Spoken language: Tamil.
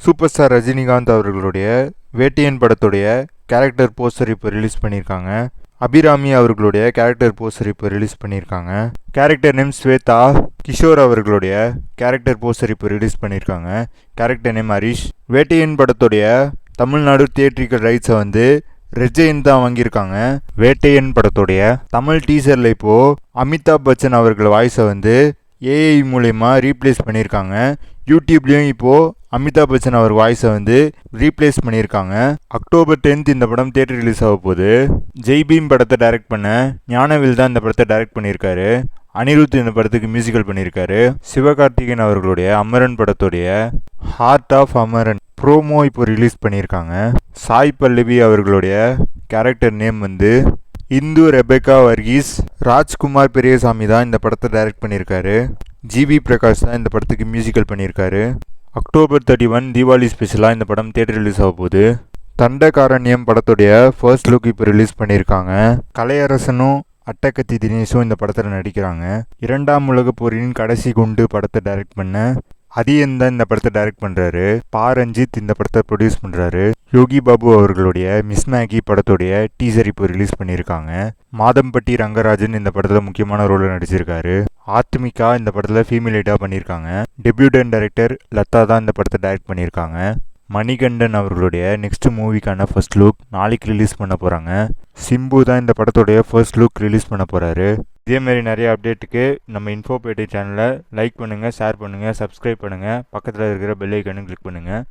சூப்பர் ஸ்டார் ரஜினிகாந்த் அவர்களுடைய வேட்டையன் படத்துடைய கேரக்டர் போஸ்டர் இப்போ ரிலீஸ் பண்ணியிருக்காங்க. அபிராமி அவர்களுடைய கேரக்டர் போஸ்டர் இப்போ ரிலீஸ் பண்ணியிருக்காங்க. Character name Shweta. கிஷோர் அவர்களுடைய கேரக்டர் போஸ்டர் இப்போ ரிலீஸ் பண்ணியிருக்காங்க. Character name Harish. வேட்டையன் படத்துடைய தமிழ்நாடு தியேட்ரிக்கல் ரைட்ஸை வந்து ரெஜெயின் தான் வாங்கியிருக்காங்க. வேட்டையன் படத்துடைய தமிழ் டீசரில் இப்போது அமிதாப் பச்சன் அவர்கள் வாய்ஸை வந்து ஏஐ மூலயமா ரீப்ளேஸ் பண்ணியிருக்காங்க. யூடியூப்லேயும் இப்போது அமிதாப் பச்சன் அவர் வாய்ஸை வந்து ரீப்ளேஸ் பண்ணியிருக்காங்க. அக்டோபர் 10 இந்த படம் தியேட்டர் ரிலீஸ் ஆக போகுது. ஜெய்பீம் படத்தை டைரக்ட் பண்ண ஞானவேல் தான் இந்த படத்தை டைரக்ட் பண்ணியிருக்காரு. அனிருத் இந்த படத்துக்கு மியூசிக்கல் பண்ணியிருக்காரு. சிவகார்த்திகேயன் அவர்களுடைய அமரன் படத்துடைய ஹார்ட் ஆஃப் அமரன் ப்ரோமோ இப்போ ரிலீஸ் பண்ணியிருக்காங்க. சாய் பல்லவி அவர்களுடைய கேரக்டர் நேம் வந்து இந்து ரெபேக்கா வர்கீஸ். ராஜ்குமார் பெரியசாமி தான் இந்த படத்தை டைரக்ட் பண்ணியிருக்காரு. ஜிவி பிரகாஷ் தான் இந்த படத்துக்கு மியூசிக்கல் பண்ணியிருக்காரு. அக்டோபர் 31 தீபாவளி ஸ்பெஷலாக இந்த படம் தியேட்டர் ரிலீஸ் ஆக போகுது. தண்டகாரண்யம் படத்துடைய ஃபர்ஸ்ட் லுக் இப்போ ரிலீஸ் பண்ணியிருக்காங்க. கலையரசனும் அட்டகத்தி தினேஷும் இந்த படத்தில் நடிக்கிறாங்க. 2ஆம் உலகப் போரின் கடைசி குண்டு படத்தை டைரக்ட் பண்ண அதியன் தான் இந்த படத்தை டைரக்ட் பண்ணுறாரு. ரஞ்சித் இந்த படத்தை ப்ரொடியூஸ் பண்ணுறாரு. யோகி பாபு அவர்களுடைய மிஸ் மேகி படத்துடைய டீசர் இப்போ ரிலீஸ் பண்ணியிருக்காங்க. மாதம்பட்டி ரங்கராஜன் இந்த படத்தில் முக்கியமான ரோலில் நடிச்சிருக்காரு. ஆத்மிகா இந்த படத்தில் ஃபீமேல் லீடாக பண்ணியிருக்காங்க. டெபியூட்டன் டைரக்டர் லதா தான் இந்த படத்தை டைரக்ட் பண்ணியிருக்காங்க. மணிகண்டன் அவர்களுடைய நெக்ஸ்ட் மூவிக்கான ஃபர்ஸ்ட் லுக் நாளைக்கு ரிலீஸ் பண்ண போகிறாங்க. சிம்பு தான் இந்த படத்துடைய ஃபர்ஸ்ட் லுக் ரிலீஸ் பண்ண போகிறாரு. இதேமாரி நிறைய அப்டேட்டுக்கு நம்ம இன்ஃபோபேட்டை சேனலை லைக் பண்ணுங்கள், ஷேர் பண்ணுங்கள், சப்ஸ்கிரைப் பண்ணுங்கள். பக்கத்தில் இருக்கிற பெல் ஐக்கானும் கிளிக் பண்ணுங்கள்.